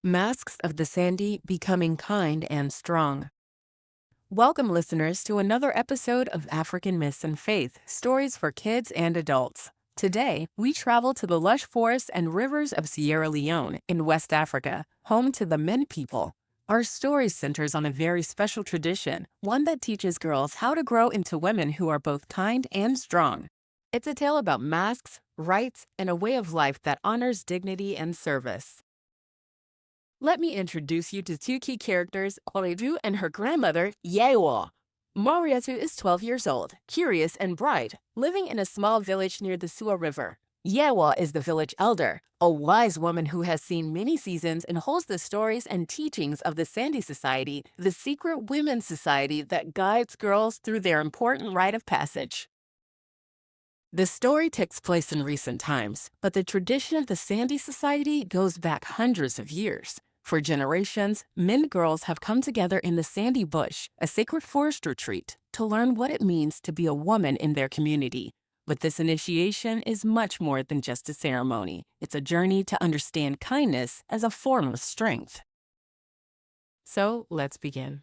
Masks of the Sande becoming kind and strong. Welcome, listeners, to another episode of African Myths and Faith, stories for kids and adults. Today, we travel to the lush forests and rivers of Sierra Leone in West Africa, home to the Mende people. Our story centers on a very special tradition, one that teaches girls how to grow into women who are both kind and strong. It's a tale about masks, rights, and a way of life that honors dignity and service. Let me introduce you to two key characters, Oredu and her grandmother, Yewo. Marietu is 12 years old, curious and bright, living in a small village near the Sua River. Yewo is the village elder, a wise woman who has seen many seasons and holds the stories and teachings of the Sande Society, the secret women's society that guides girls through their important rite of passage. The story takes place in recent times, but the tradition of the Sande Society goes back hundreds of years. For generations, Mende girls have come together in the Sande Bush, a sacred forest retreat, to learn what it means to be a woman in their community. But this initiation is much more than just a ceremony. It's a journey to understand kindness as a form of strength. So let's begin.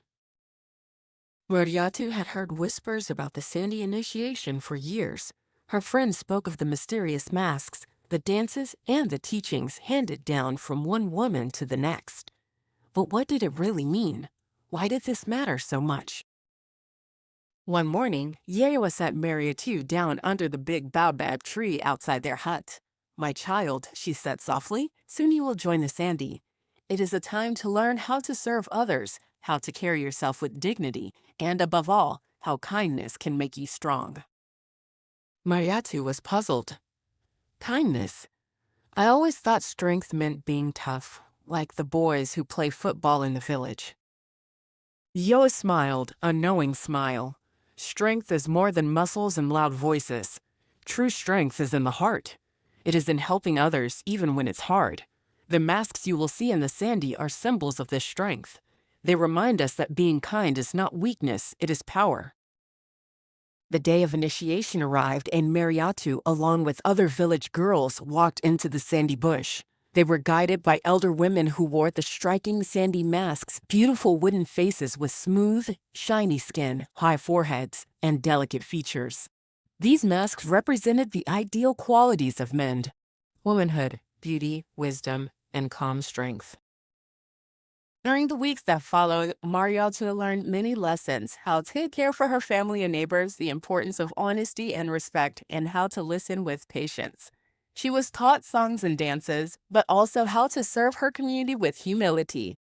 Mariatu had heard whispers about the Sande initiation for years. Her friends spoke of the mysterious masks, the dances, and the teachings handed down from one woman to the next. But what did it really mean? Why did this matter so much? One morning, Yewa sat Mariatu down under the big baobab tree outside their hut. "My child," she said softly, "soon you will join the Sande. It is a time to learn how to serve others, how to carry yourself with dignity, and above all, how kindness can make you strong." Mariatu was puzzled. Kindness. I always thought strength meant being tough, like the boys who play football in the village. Yoa smiled, a knowing smile. Strength is more than muscles and loud voices. True strength is in the heart. It is in helping others even when it's hard. The masks you will see in the Sande are symbols of this strength. They remind us that being kind is not weakness, it is power. The day of initiation arrived, and Mariatu, along with other village girls, walked into the Sande bush. They were guided by elder women who wore the striking Sande masks, beautiful wooden faces with smooth, shiny skin, high foreheads, and delicate features. These masks represented the ideal qualities of Mende: womanhood, beauty, wisdom, and calm strength. During the weeks that followed, Mariota learned many lessons: how to care for her family and neighbors, the importance of honesty and respect, and how to listen with patience. She was taught songs and dances, but also how to serve her community with humility.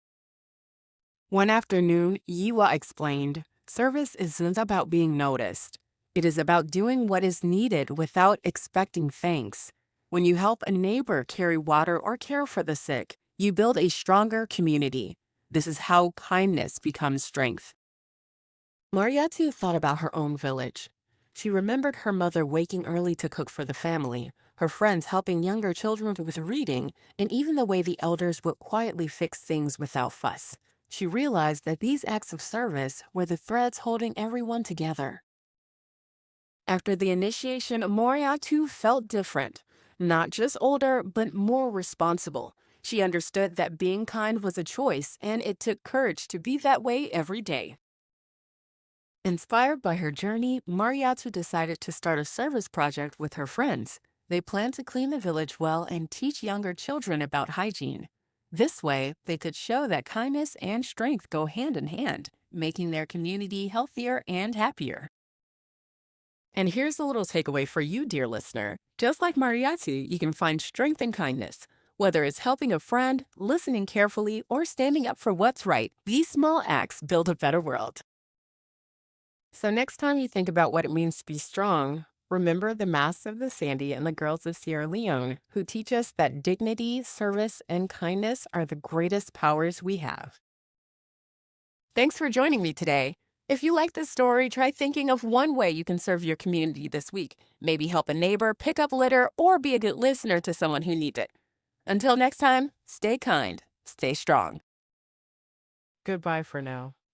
One afternoon, Yiwa explained, "Service isn't about being noticed. It is about doing what is needed without expecting thanks. When you help a neighbor carry water or care for the sick, you build a stronger community. This is how kindness becomes strength." Mariatu thought about her own village. She remembered her mother waking early to cook for the family, her friends helping younger children with reading, and even the way the elders would quietly fix things without fuss. She realized that these acts of service were the threads holding everyone together. After the initiation, Mariatu felt different. Not just older, but more responsible. She understood that being kind was a choice, and it took courage to be that way every day. Inspired by her journey, Mariatu decided to start a service project with her friends. They planned to clean the village well and teach younger children about hygiene. This way, they could show that kindness and strength go hand in hand, making their community healthier and happier. And here's a little takeaway for you, dear listener. Just like Mariatu, you can find strength in kindness. Whether it's helping a friend, listening carefully, or standing up for what's right, these small acts build a better world. So next time you think about what it means to be strong, remember the masks of the Sande and the girls of Sierra Leone, who teach us that dignity, service, and kindness are the greatest powers we have. Thanks for joining me today. If you like this story, try thinking of one way you can serve your community this week. Maybe help a neighbor, pick up litter, or be a good listener to someone who needs it. Until next time, stay kind, stay strong. Goodbye for now.